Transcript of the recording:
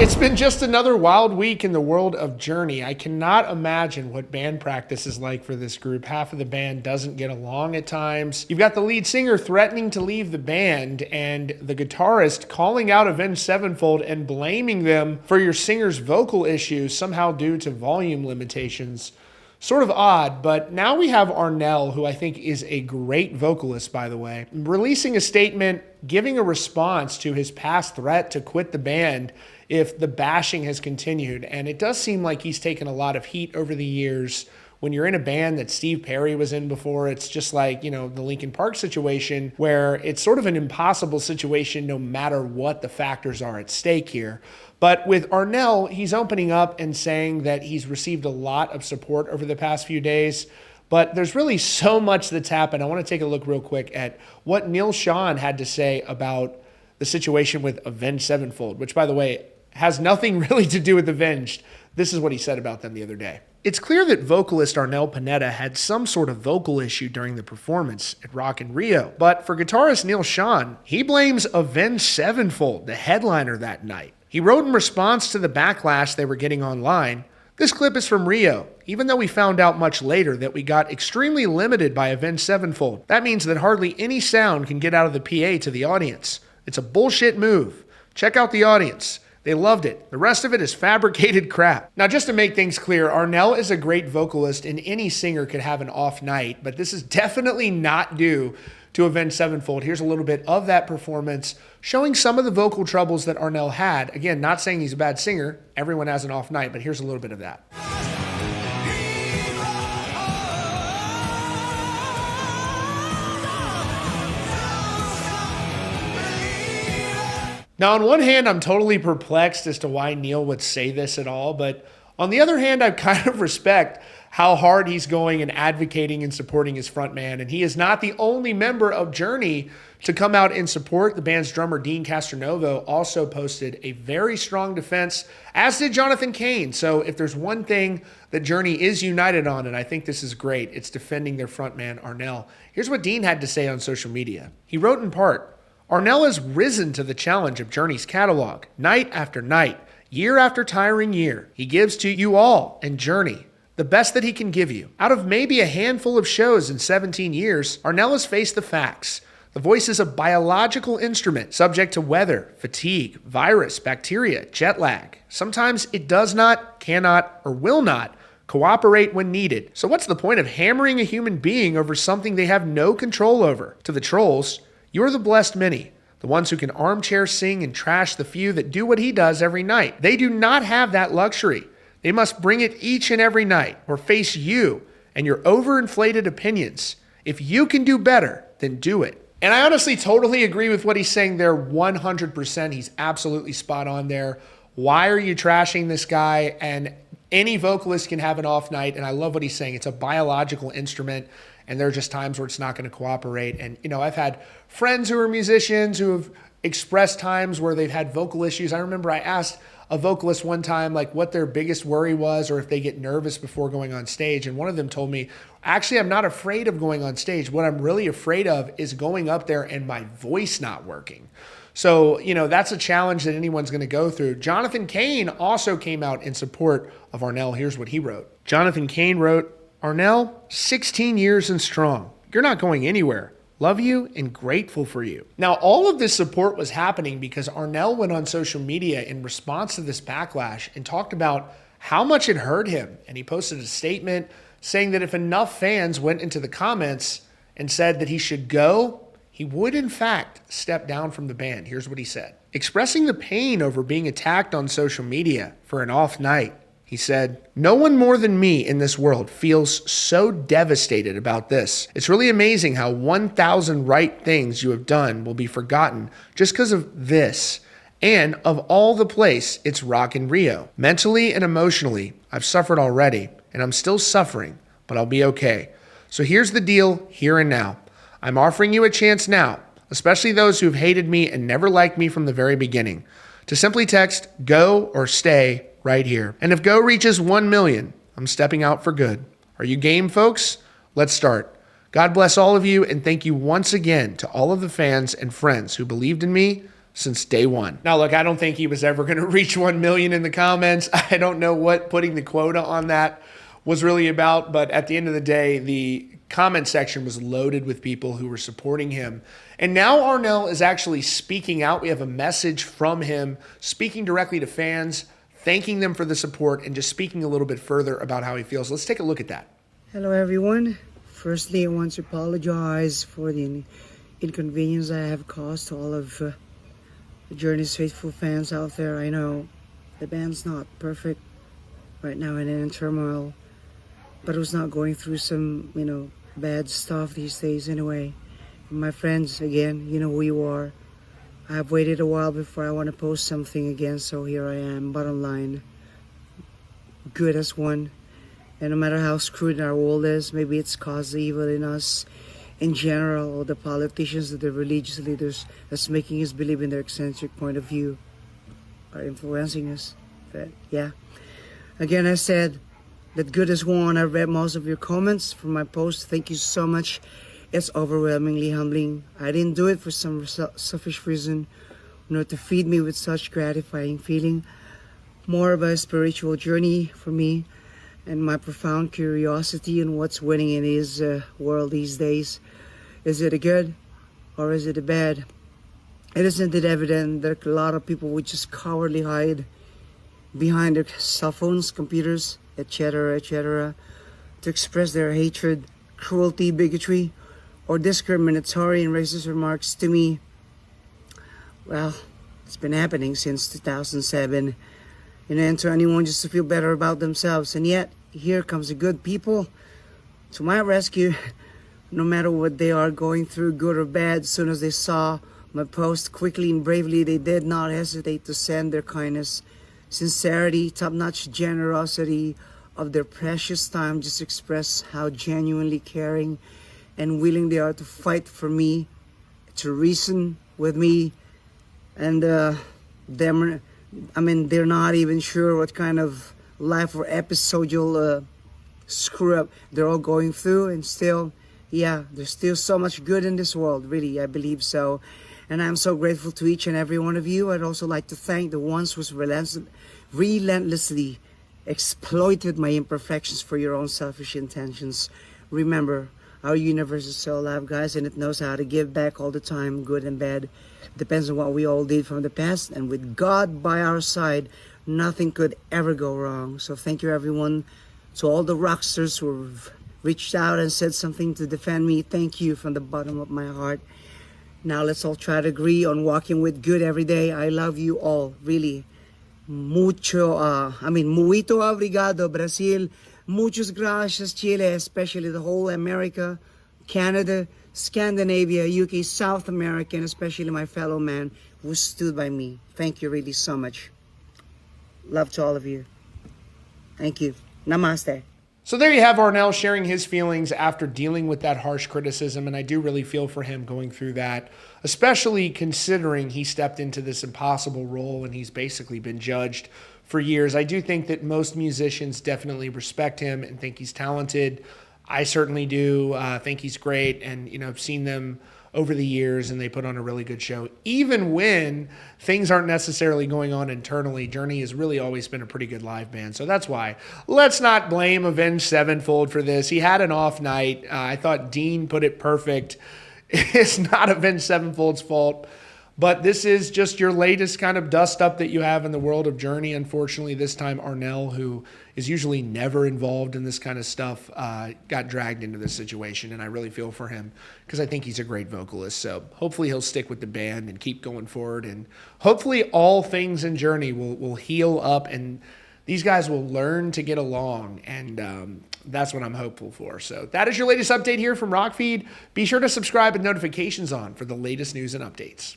It's been just another wild week in the world of Journey. I cannot imagine what band practice is like for this group. Half of the band doesn't get along at times. You've got the lead singer threatening to leave the band and the guitarist calling out Avenged Sevenfold and blaming them for your singer's vocal issues, somehow due to volume limitations. Sort of odd, but now we have Arnel, who I think is a great vocalist, by the way, releasing a statement, giving a response to his past threat to quit the band if the bashing has continued. And it does seem like he's taken a lot of heat over the years. When you're in a band that Steve Perry was in before, it's just like, the Linkin Park situation where it's sort of an impossible situation no matter what the factors are at stake here. But with Arnel, he's opening up and saying that he's received a lot of support over the past few days. But there's really so much that's happened. I want to take a look real quick at what Neal Schon had to say about the situation with Avenged Sevenfold, which, by the way, has nothing really to do with Avenged. This is what he said about them the other day. It's clear that vocalist Arnel Pineda had some sort of vocal issue during the performance at Rock in Rio. But for guitarist Neal Schon, he blames Avenged Sevenfold, the headliner that night. He wrote in response to the backlash they were getting online, "This clip is from Rio. Even though we found out much later that we got extremely limited by Avenged Sevenfold, that means that hardly any sound can get out of the PA to the audience. It's a bullshit move. Check out the audience. They loved it. The rest of it is fabricated crap." Now, just to make things clear, Arnel is a great vocalist and any singer could have an off night, but this is definitely not due to Avenged Sevenfold. Here's a little bit of that performance, showing some of the vocal troubles that Arnel had. Again, not saying he's a bad singer. Everyone has an off night, but here's a little bit of that. Now, on one hand, I'm totally perplexed as to why Neal would say this at all, but on the other hand, I kind of respect how hard he's going and advocating and supporting his frontman, and he is not the only member of Journey to come out and support. The band's drummer, Dean Castronovo, also posted a very strong defense, as did Jonathan Cain. So if there's one thing that Journey is united on, and I think this is great, it's defending their frontman, Arnel. Here's what Dean had to say on social media. He wrote in part, "Arnel has risen to the challenge of Journey's catalog, night after night, year after tiring year. He gives to you all and Journey the best that he can give you. Out of maybe a handful of shows in 17 years, Arnel has faced the facts. The voice is a biological instrument subject to weather, fatigue, virus, bacteria, jet lag. Sometimes it does not, cannot, or will not cooperate when needed. So what's the point of hammering a human being over something they have no control over? To the trolls, you're the blessed many, the ones who can armchair sing and trash the few that do what he does every night. They do not have that luxury. They must bring it each and every night or face you and your overinflated opinions. If you can do better, then do it." And I honestly totally agree with what he's saying there 100%. He's absolutely spot on there. Why are you trashing this guy? And any vocalist can have an off night. And I love what he's saying. It's a biological instrument. And there are just times where it's not going to cooperate. And, I've had friends who are musicians who have expressed times where they've had vocal issues. I remember I asked a vocalist one time, what their biggest worry was or if they get nervous before going on stage. And one of them told me, actually, I'm not afraid of going on stage. What I'm really afraid of is going up there and my voice not working. So, that's a challenge that anyone's going to go through. Jonathan Cain also came out in support of Arnel. Here's what he wrote. Jonathan Cain wrote, "Arnel, 16 years and strong. You're not going anywhere. Love you and grateful for you." Now, all of this support was happening because Arnel went on social media in response to this backlash and talked about how much it hurt him. And he posted a statement saying that if enough fans went into the comments and said that he should go, he would in fact step down from the band. Here's what he said. Expressing the pain over being attacked on social media for an off night, he said, "No one more than me in this world feels so devastated about this. It's really amazing how 1,000 right things you have done will be forgotten just because of this. And of all the place, it's Rock in Rio. Mentally and emotionally, I've suffered already, and I'm still suffering, but I'll be okay. So here's the deal here and now. I'm offering you a chance now, especially those who have hated me and never liked me from the very beginning, to simply text go or stay right here. And if go reaches 1 million, I'm stepping out for good. Are you game, folks? Let's start. God bless all of you, and thank you once again to all of the fans and friends who believed in me, since day one. Now, look, I don't think he was ever going to reach 1 million in the comments. I don't know what putting the quota on that was really about, but at the end of the day, the comment section was loaded with people who were supporting him. And now Arnel is actually speaking out. We have a message from him speaking directly to fans, thanking them for the support, and just speaking a little bit further about how he feels. Let's take a look at that. Hello, everyone. Firstly, I want to apologize for the inconvenience I have caused to all of the Journey's faithful fans out there. I know the band's not perfect right now and in turmoil, but it was not going through some, bad stuff these days anyway. And my friends, again, you know who you are. I've waited a while before I want to post something again, so here I am. Bottom line, good as one. And no matter how screwed our world is, maybe it's caused the evil in us in general, or the politicians or the religious leaders that's making us believe in their eccentric point of view are influencing us. But yeah, again, I said that good as one. I read most of your comments from my post. Thank you so much. It's overwhelmingly humbling. I didn't do it for some selfish reason, nor to feed me with such gratifying feeling. More of a spiritual journey for me, and my profound curiosity in what's winning in his world these days. Is it a good or is it a bad? It isn't it evident that a lot of people would just cowardly hide behind their cell phones, computers, etc., to express their hatred, cruelty, bigotry, or discriminatory and racist remarks to me? Well, it's been happening since 2007. And to anyone just to feel better about themselves. And yet, here comes the good people to my rescue. No matter what they are going through, good or bad, as soon as they saw my post, quickly and bravely, they did not hesitate to send their kindness, sincerity, top-notch generosity of their precious time, just to express how genuinely caring and willing they are to fight for me, to reason with me. And they're not even sure what kind of life or episodal screw up they're all going through, and still, yeah, there's still so much good in this world, really, I believe so. And I'm so grateful to each and every one of you. I'd also like to thank the ones who's relentlessly exploited my imperfections for your own selfish intentions. Remember, our universe is so alive, guys, and it knows how to give back all the time, good and bad. Depends on what we all did from the past, and with God by our side, nothing could ever go wrong. So thank you, everyone. To all the rockstars who have reached out and said something to defend me, thank you from the bottom of my heart. Now let's all try to agree on walking with good every day. I love you all, really. Muito obrigado, Brazil. Muchas gracias, Chile, especially the whole America, Canada, Scandinavia, UK, South America, and especially my fellow man who stood by me. Thank you really so much. Love to all of you. Thank you. Namaste. So there you have Arnel sharing his feelings after dealing with that harsh criticism, and I do really feel for him going through that, especially considering he stepped into this impossible role and he's basically been judged for years. I do think that most musicians definitely respect him and think he's talented. I certainly do think he's great, and I've seen them over the years, and they put on a really good show. Even when things aren't necessarily going on internally, Journey has really always been a pretty good live band. So that's why. Let's not blame Avenged Sevenfold for this. He had an off night. I thought Dean put it perfect. It's not Avenged Sevenfold's fault. But this is just your latest kind of dust up that you have in the world of Journey. Unfortunately, this time Arnel, who is usually never involved in this kind of stuff, got dragged into this situation. And I really feel for him because I think he's a great vocalist. So hopefully he'll stick with the band and keep going forward. And hopefully all things in Journey will heal up and these guys will learn to get along. And that's what I'm hopeful for. So that is your latest update here from Rockfeed. Be sure to subscribe with notifications on for the latest news and updates.